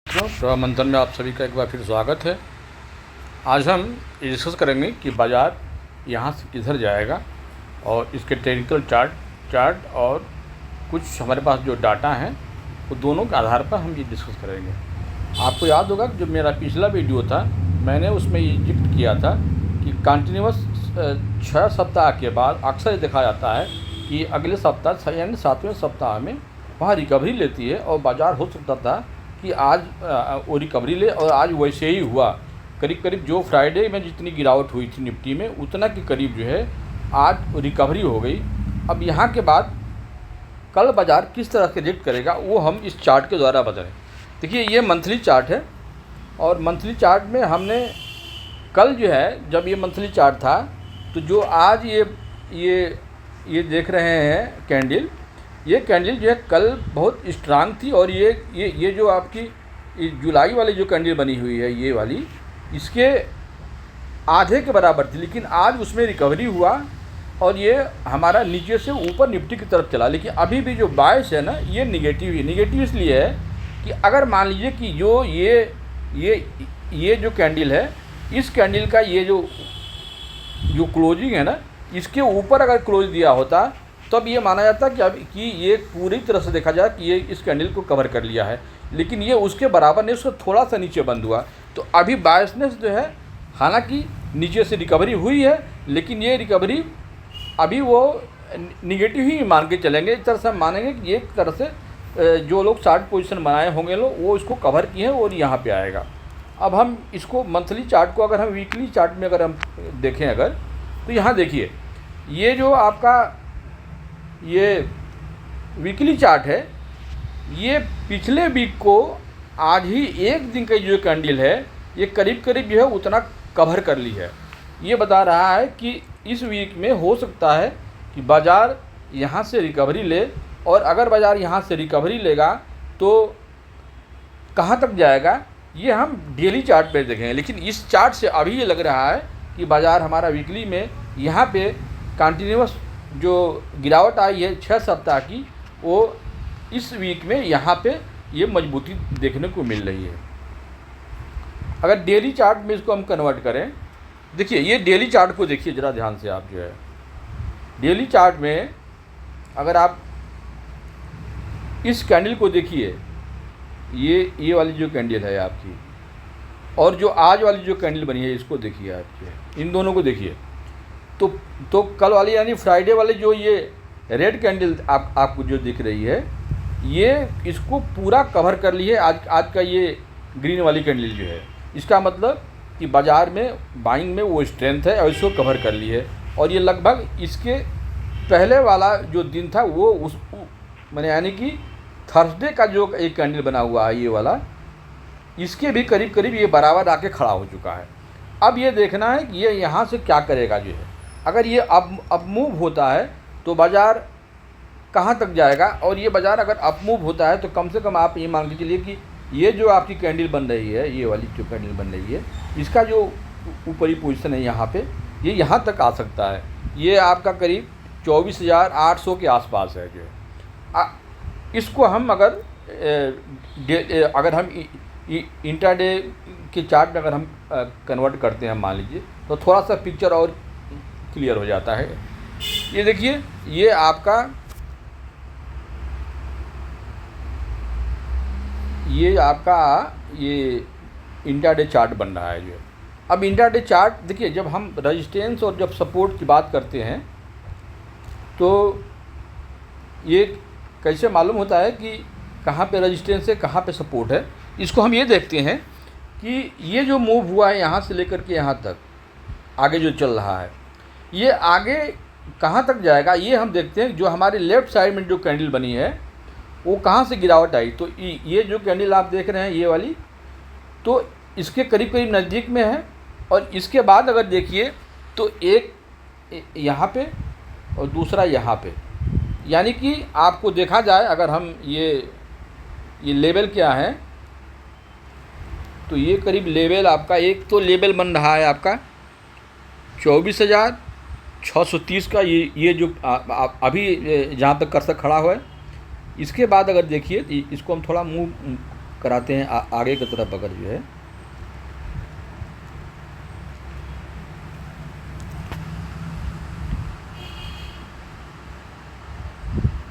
प्रभा मंथन में आप सभी का एक बार फिर स्वागत है। आज हम डिस्कस करेंगे कि बाज़ार यहाँ से किधर जाएगा और इसके टेक्निकल चार्ट और कुछ हमारे पास जो डाटा हैं वो दोनों के आधार पर हम ये डिस्कस करेंगे। आपको याद होगा कि जो मेरा पिछला वीडियो था मैंने उसमें ये जिक्र किया था कि कंटिन्यूअस 6 सप्ताह के बाद अक्सर ये देखा जाता है कि अगले सप्ताह यानी 7वें सप्ताह में वहाँ रिकवरी लेती है और बाज़ार हो सकता था कि आज वो रिकवरी ले, और आज वैसे ही हुआ। करीब करीब जो फ्राइडे में जितनी गिरावट हुई थी निफ्टी में उतना के करीब जो है आज रिकवरी हो गई। अब यहाँ के बाद कल बाज़ार किस तरह से रिएक्ट करेगा वो हम इस चार्ट के द्वारा बताएं। देखिए ये मंथली चार्ट है और मंथली चार्ट में हमने कल जो है जब ये मंथली चार्ट था तो जो आज ये देख रहे हैं कैंडल, ये कैंडल जो है कल बहुत स्ट्रांग थी और ये जो आपकी जुलाई वाली जो कैंडल बनी हुई है ये वाली इसके आधे के बराबर थी, लेकिन आज उसमें रिकवरी हुआ और ये हमारा नीचे से ऊपर निफ्टी की तरफ चला। लेकिन अभी भी जो बायस है ना ये निगेटिव है। निगेटिव इसलिए है कि अगर मान लीजिए कि जो ये जो कैंडल है इस कैंडल का ये जो क्लोजिंग है ना इसके ऊपर अगर क्लोज दिया होता तब ये माना जाता कि ये पूरी तरह से देखा जाए कि ये इस कैंडल को कवर कर लिया है, लेकिन ये उसके बराबर नहीं, उसको थोड़ा सा नीचे बंद हुआ। तो अभी बायसनेस जो है हालांकि नीचे से रिकवरी हुई है लेकिन ये रिकवरी अभी वो निगेटिव ही मान के चलेंगे। इस तरह से हम मानेंगे कि एक तरह से जो लोग शॉर्ट पोजीशन बनाए होंगे लोग वो इसको कवर किए हैं और यहाँ पे आएगा। अब हम इसको मंथली चार्ट को अगर हम वीकली चार्ट में अगर हम देखें अगर तो यहाँ देखिए ये जो आपका ये वीकली चार्ट है ये पिछले वीक को आज ही एक दिन का जो कैंडल है ये करीब करीब जो है उतना कवर कर ली है। ये बता रहा है कि इस वीक में हो सकता है कि बाज़ार यहाँ से रिकवरी ले, और अगर बाज़ार यहाँ से रिकवरी लेगा तो कहाँ तक जाएगा ये हम डेली चार्ट पे देखेंगे। लेकिन इस चार्ट से अभी ये लग रहा है कि बाज़ार हमारा वीकली में यहाँ पे कंटिन्यूअस जो गिरावट आई है 6 सप्ताह की वो इस वीक में यहाँ पे ये मजबूती देखने को मिल रही है। अगर डेली चार्ट में इसको हम कन्वर्ट करें, देखिए ये डेली चार्ट को देखिए ज़रा ध्यान से आप जो है डेली चार्ट में अगर आप इस कैंडल को देखिए ये वाली जो कैंडल है आपकी और जो आज वाली जो कैंडल बनी है इसको देखिए आप जो है इन दोनों को देखिए तो कल वाली यानी फ्राइडे वाली जो ये रेड कैंडल आपको जो दिख रही है ये इसको पूरा कवर कर ली है। आज का ये ग्रीन वाली कैंडल जो है इसका मतलब कि बाज़ार में बाइंग में वो स्ट्रेंथ है और इसको कवर कर ली है। और ये लगभग इसके पहले वाला जो दिन था वो उस मैंने यानी कि थर्सडे का जो एक कैंडल बना हुआ है ये वाला इसके भी करीब करीब ये बराबर आके खड़ा हो चुका है। अब ये देखना है कि ये यहाँ से क्या करेगा जो है। अगर ये अब मूव होता है तो बाज़ार कहाँ तक जाएगा, और ये बाज़ार अगर अप मूव होता है तो कम से कम आप ये मान के चलिए कि ये जो आपकी कैंडल बन रही है ये वाली जो कैंडल बन रही है इसका जो ऊपरी पोजीशन है यहाँ पे ये यहाँ तक आ सकता है। ये आपका करीब 24,800 के आसपास है जो है। इसको हम अगर हम इंट्राडे के चार्ट में अगर हम कन्वर्ट करते हैं मान लीजिए तो थोड़ा सा पिक्चर और क्लियर हो जाता है। ये देखिए ये आपका ये इंट्राडे चार्ट बन रहा है जो है। अब इंट्राडे चार्ट देखिए जब हम रेजिस्टेंस और जब सपोर्ट की बात करते हैं तो ये कैसे मालूम होता है कि कहाँ पे रेजिस्टेंस है कहाँ पे सपोर्ट है। इसको हम ये देखते हैं कि ये जो मूव हुआ है यहाँ से लेकर के यहाँ तक आगे जो चल रहा है ये आगे कहाँ तक जाएगा ये हम देखते हैं। जो हमारे लेफ़्ट साइड में जो कैंडल बनी है वो कहाँ से गिरावट आई, तो ये जो कैंडल आप देख रहे हैं ये वाली तो इसके करीब करीब नज़दीक में है। और इसके बाद अगर देखिए तो एक यहाँ पे और दूसरा यहाँ पे, यानी कि आपको देखा जाए अगर हम ये लेवल क्या है तो ये करीब लेवल आपका एक तो लेवल बन रहा है आपका 24,630 का ये जो अभी जहाँ पे कर्सर खड़ा हुआ है। इसके बाद अगर देखिए इसको हम थोड़ा मूव कराते हैं आगे की तरफ अगर जो है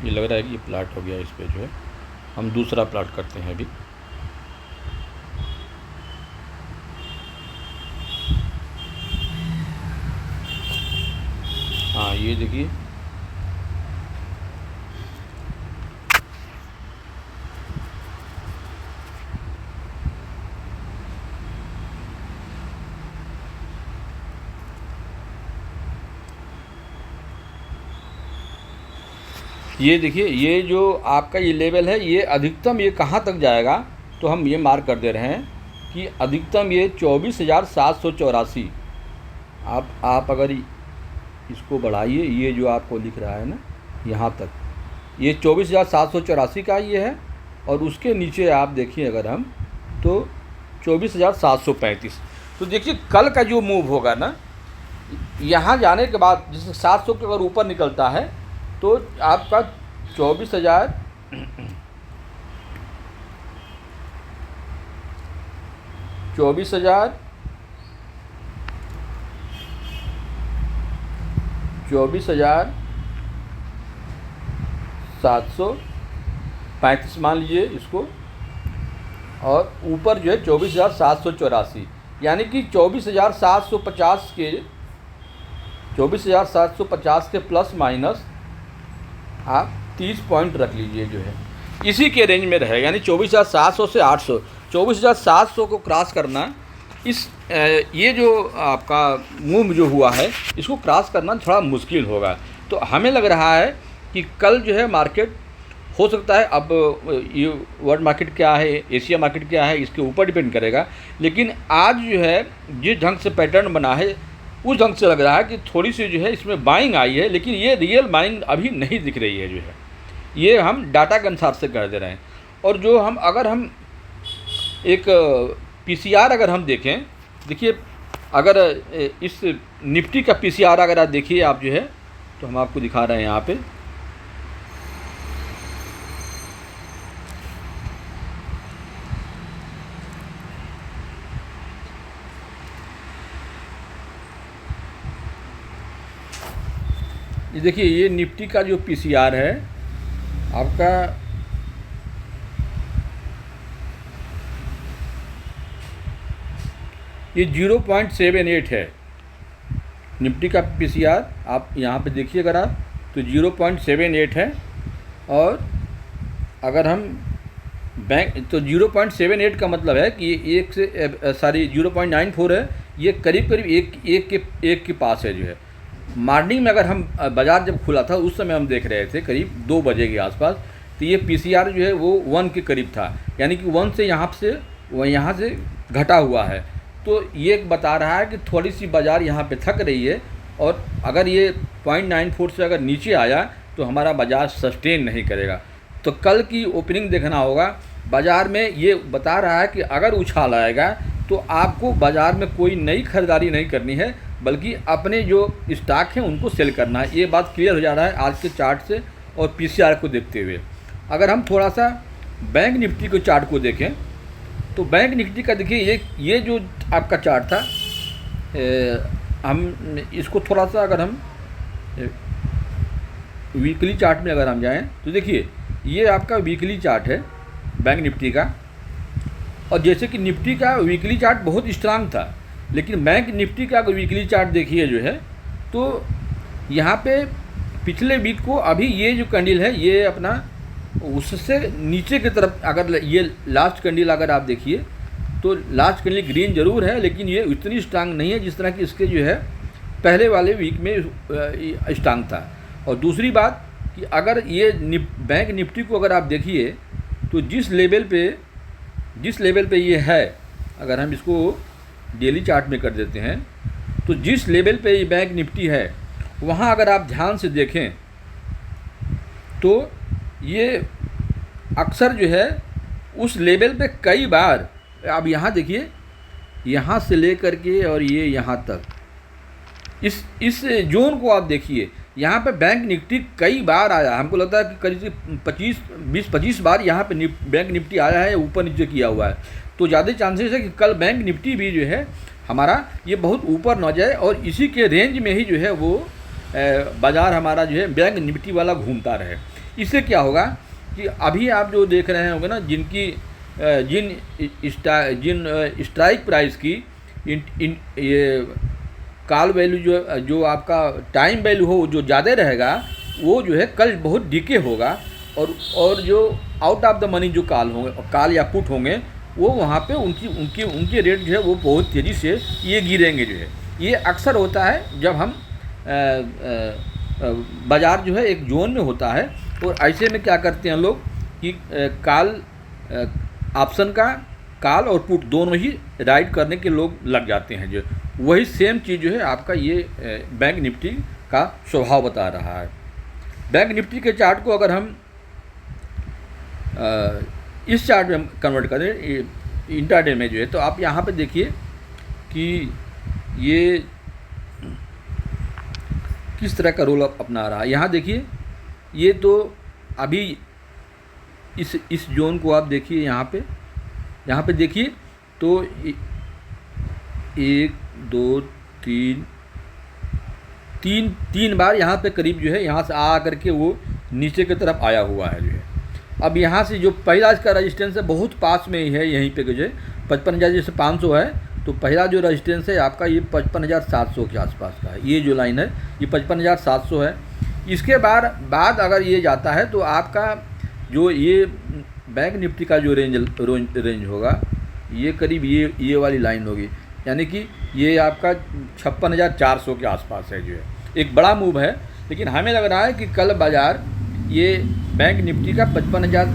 ये लग रहा है कि ये प्लाट हो गया, इस पे जो है हम दूसरा प्लाट करते हैं अभी। हाँ ये देखिए ये देखिए ये जो आपका ये लेवल है ये अधिकतम ये कहाँ तक जाएगा, तो हम ये मार्क कर दे रहे हैं कि अधिकतम ये 24,784। आप अगर इसको बढ़ाइए, ये जो आपको लिख रहा है ना यहाँ तक, ये 24,784 का ये है, और उसके नीचे आप देखिए अगर हम तो 24,735। तो देखिए कल का जो मूव होगा ना, यहाँ जाने के बाद जैसे 700 के अगर ऊपर निकलता है तो आपका 24,000 24,735 मान लीजिए इसको, और ऊपर जो है 24,784, यानी कि 24,750 के प्लस माइनस आप 30 पॉइंट रख लीजिए, जो है इसी के रेंज में रहेगा, यानी 24,700 से 800। 24,700 को क्रॉस करना, इस ये जो आपका मूव जो हुआ है इसको क्रॉस करना थोड़ा मुश्किल होगा। तो हमें लग रहा है कि कल जो है मार्केट हो सकता है, अब ये वर्ल्ड मार्केट क्या है, एशिया मार्केट क्या है, इसके ऊपर डिपेंड करेगा, लेकिन आज जो है जिस ढंग से पैटर्न बना है उस ढंग से लग रहा है कि थोड़ी सी जो है इसमें बाइंग आई है, लेकिन ये रियल बाइंग अभी नहीं दिख रही है, जो है ये हम डाटा के अनुसार से कर दे रहे हैं। और जो हम अगर हम एक पीसीआर अगर हम देखें, देखिए अगर इस निफ्टी का पीसीआर अगर आप देखिए आप जो है, तो हम आपको दिखा रहे हैं यहाँ पे, ये देखिए ये निफ्टी का जो पीसीआर है आपका ये 0.78 है। निफ्टी का पीसीआर आप यहाँ पे देखिए अगर आप तो 0.78 है, और अगर हम बैंक तो 0.78 का मतलब है कि ये 0.94 है, ये करीब करीब एक के पास है, जो है मॉर्निंग में अगर हम बाज़ार जब खुला था उस समय हम देख रहे थे करीब 2 बजे के आसपास, तो ये पीसीआर जो है वो 1 के करीब था, यानी कि 1 से यहाँ से घटा हुआ है। तो ये बता रहा है कि थोड़ी सी बाज़ार यहाँ पे थक रही है, और अगर ये 0.94 से अगर नीचे आया तो हमारा बाज़ार सस्टेन नहीं करेगा। तो कल की ओपनिंग देखना होगा। बाज़ार में ये बता रहा है कि अगर उछाल आएगा तो आपको बाज़ार में कोई नई खरीदारी नहीं करनी है, बल्कि अपने जो स्टॉक हैं उनको सेल करना है। ये बात क्लियर हो जा रहा है आज के चार्ट से और पीसीआर को देखते हुए। अगर हम थोड़ा सा बैंक निफ्टी के चार्ट को देखें तो बैंक निफ्टी का देखिए ये जो आपका चार्ट था, हम इसको थोड़ा सा अगर हम वीकली चार्ट में अगर हम जाएं तो देखिए ये आपका वीकली चार्ट है बैंक निफ्टी का, और जैसे कि निफ्टी का वीकली चार्ट बहुत स्ट्रांग था, लेकिन बैंक निफ्टी का अगर वीकली चार्ट देखिए जो है, तो यहाँ पे पिछले वीक को अभी ये जो कैंडल है ये अपना उससे नीचे की तरफ, अगर ये लास्ट कैंडल अगर आप देखिए तो लास्ट कैंडल ग्रीन जरूर है, लेकिन ये उतनी स्ट्रांग नहीं है जिस तरह की इसके जो है पहले वाले वीक में स्ट्रांग था। और दूसरी बात कि अगर ये बैंक निफ्टी को अगर आप देखिए तो जिस लेवल पे ये है, अगर हम इसको डेली चार्ट में कर देते हैं तो जिस लेवल पे ये बैंक निफ्टी है वहाँ अगर आप ध्यान से देखें तो ये अक्सर जो है उस लेवल पे कई बार, अब यहाँ देखिए यहाँ से लेकर के और ये यहाँ तक इस जोन को आप देखिए, यहाँ पे बैंक निफ्टी कई बार आया, हमको लगता है कि करीब 20-25 बार यहाँ पे बैंक निफ्टी आया है, ऊपर नीचे किया हुआ है। तो ज़्यादा चांसेस है कि कल बैंक निफ्टी भी जो है हमारा ये बहुत ऊपर न जाए और इसी के रेंज में ही जो है वो बाज़ार हमारा जो है बैंक निफ्टी वाला घूमता रहे। इससे क्या होगा कि अभी आप जो देख रहे होंगे ना, जिन स्ट्राइक प्राइस की ये कॉल वैल्यू जो आपका टाइम वैल्यू हो जो ज़्यादा रहेगा, वो जो है कल बहुत डीके होगा और जो आउट ऑफ द मनी जो कॉल या पुट होंगे वो वहाँ पे उनके रेट जो है वो बहुत तेज़ी से ये गिरेंगे जो है। ये अक्सर होता है जब हम बाज़ार जो है एक जोन में होता है, और ऐसे में क्या करते हैं लोग कि कॉल ऑप्शन का कॉल और पुट दोनों ही राइड करने के लोग लग जाते हैं। जो वही सेम चीज़ जो है आपका ये बैंक निफ्टी का स्वभाव बता रहा है। बैंक निफ्टी के चार्ट को अगर हम इस चार्ट में कन्वर्ट करें इंट्राडे में जो है, तो आप यहाँ पे देखिए कि ये किस तरह का रोल अपना रहा है। यहाँ देखिए, ये तो अभी इस जोन को आप देखिए, यहाँ पे देखिए तो 1 2 3 बार यहाँ पे करीब जो है यहाँ से आ करके वो नीचे की तरफ आया हुआ है जो है। अब यहाँ से जो पहला इसका रेजिस्टेंस है बहुत पास में ही है, यहीं पे जो है 55,000 जैसे 500 है, तो पहला जो रेजिस्टेंस है आपका ये 55,700 के आसपास का है। ये जो लाइन है ये 55,700 है। इसके बाद अगर ये जाता है तो आपका जो ये बैंक निफ्टी का जो रेंज होगा ये करीब ये वाली लाइन होगी, यानी कि ये आपका 56,400 के आसपास है जो है। एक बड़ा मूव है, लेकिन हमें लग रहा है कि कल बाज़ार ये बैंक निफ्टी का 55,000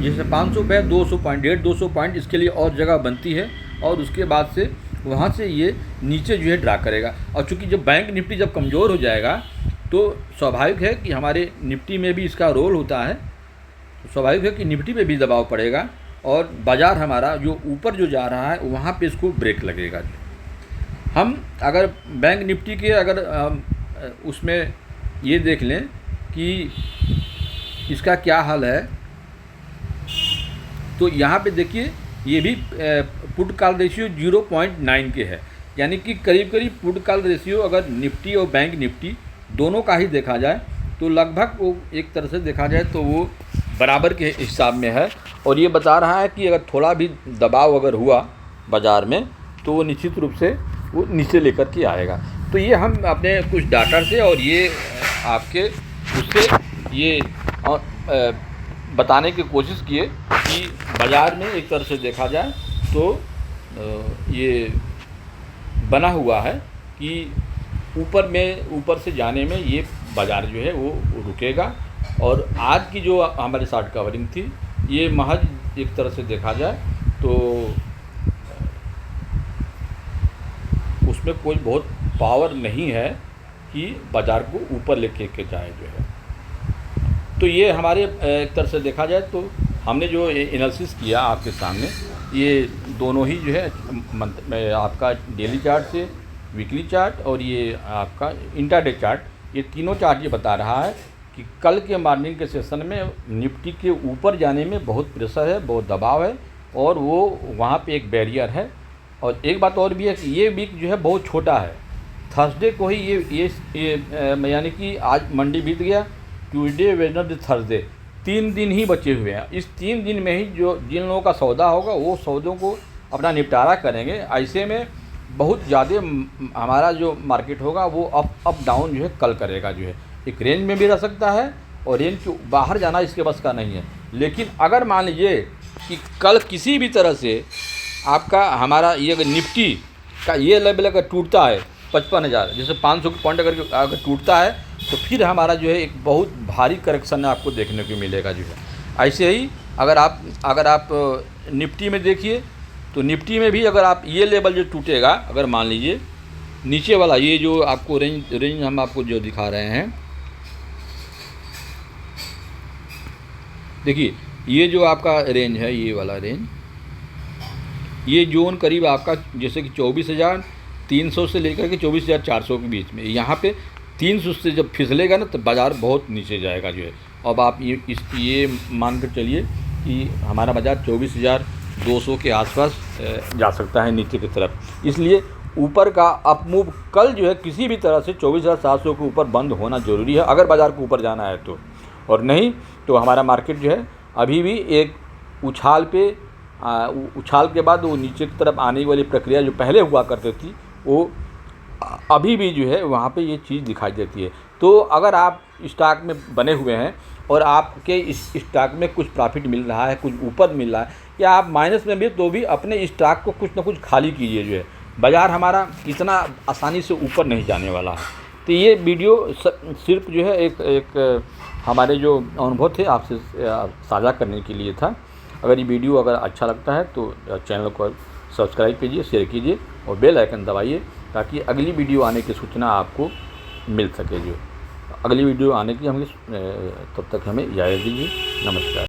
जैसे 500 पे 200 पॉइंट 150 पॉइंट इसके लिए और जगह बनती है, और उसके बाद से वहाँ से ये नीचे जो है ड्रा करेगा। और चूँकि जब बैंक निफ्टी जब कमज़ोर हो जाएगा तो स्वाभाविक है कि हमारे निफ्टी में भी इसका रोल होता है, तो स्वाभाविक है कि निफ्टी पे भी दबाव पड़ेगा और बाज़ार हमारा जो ऊपर जो जा रहा है वहाँ पे इसको ब्रेक लगेगा। हम अगर बैंक निफ्टी के अगर उसमें ये देख लें कि इसका क्या हाल है, तो यहाँ पे देखिए ये भी पुट कॉल रेशियो 0.9 के है, यानी कि करीब पुट कॉल रेशियो अगर निफ्टी और बैंक निफ्टी दोनों का ही देखा जाए तो लगभग वो एक तरह से देखा जाए तो वो बराबर के हिसाब में है। और ये बता रहा है कि अगर थोड़ा भी दबाव अगर हुआ बाज़ार में तो वो निश्चित रूप से वो नीचे लेकर के आएगा। तो ये हम अपने कुछ डाटा से और ये आपके उससे ये बताने की कोशिश किए कि बाज़ार में एक तरह से देखा जाए तो ये बना हुआ है कि ऊपर से जाने में ये बाज़ार जो है वो रुकेगा। और आज की जो हमारी शॉर्ट कवरिंग थी ये महज एक तरह से देखा जाए तो उसमें कोई बहुत पावर नहीं है कि बाज़ार को ऊपर लेके के जाए जो है। तो ये हमारे एक तरह से देखा जाए तो हमने जो एनालिसिस किया आपके सामने, ये दोनों ही जो है आपका डेली चार्ट से वीकली चार्ट और ये आपका इंट्राडे चार्ट, ये तीनों चार्ट ये बता रहा है कि कल के मॉर्निंग के सेशन में निफ्टी के ऊपर जाने में बहुत प्रेशर है, बहुत दबाव है और वो वहाँ पे एक बैरियर है। और एक बात और भी है कि ये वीक जो है बहुत छोटा है, थर्सडे को ही ये यानी कि आज मंडे बीत गया, ट्यूसडे वेडनेसडे थर्सडे 3 दिन ही बचे हुए हैं। इस 3 दिन में ही जो जिन लोगों का सौदा होगा वो सौदों को अपना निपटारा करेंगे। ऐसे में बहुत ज़्यादा हमारा जो मार्केट होगा वो अप डाउन जो है कल करेगा जो है। एक रेंज में भी रह सकता है और रेंज के बाहर जाना इसके बस का नहीं है। लेकिन अगर मान लीजिए कि कल किसी भी तरह से आपका हमारा ये अगर निफ्टी का ये लेवल अगर टूटता है 55,000 जैसे 500 पॉइंट अगर टूटता है तो फिर हमारा जो है एक बहुत भारी करेक्शन आपको देखने को मिलेगा जो है। ऐसे ही अगर आप निफ्टी में देखिए तो निफ्टी में भी अगर आप ये लेवल जो टूटेगा, अगर मान लीजिए नीचे वाला ये जो आपको रेंज हम आपको जो दिखा रहे हैं, देखिए ये जो आपका रेंज है, ये वाला रेंज, ये जोन करीब आपका जैसे कि 24,300 से लेकर के 24,400 के बीच में, यहाँ पे 300 से जब फिसलेगा ना तो बाज़ार बहुत नीचे जाएगा जो है। अब आप ये मान कर चलिए कि हमारा बाज़ार 24,200 के आसपास जा सकता है नीचे की तरफ। इसलिए ऊपर का अप मूव कल जो है किसी भी तरह से 24,700 के ऊपर बंद होना ज़रूरी है अगर बाज़ार को ऊपर जाना है तो, और नहीं तो हमारा मार्केट जो है अभी भी एक उछाल पे उछाल के बाद वो नीचे की तरफ आने वाली प्रक्रिया जो पहले हुआ करती थी वो अभी भी जो है वहाँ पे ये चीज़ दिखाई देती है। तो अगर आप स्टॉक में बने हुए हैं और आपके इस स्टॉक में कुछ प्रॉफिट मिल रहा है, कुछ ऊपर मिल रहा है, या आप माइनस में भी तो भी अपने स्टॉक को कुछ ना कुछ खाली कीजिए जो है। बाज़ार हमारा इतना आसानी से ऊपर नहीं जाने वाला है। तो ये वीडियो सिर्फ जो है एक हमारे जो अनुभव थे आपसे साझा करने के लिए था। अगर ये वीडियो अगर अच्छा लगता है तो चैनल को सब्सक्राइब कीजिए, शेयर कीजिए और बेल आइकन दबाइए ताकि अगली वीडियो आने की सूचना आपको मिल सके। जो अगली वीडियो आने की हमें तब तक हमें इजाज़त दीजिए। नमस्कार।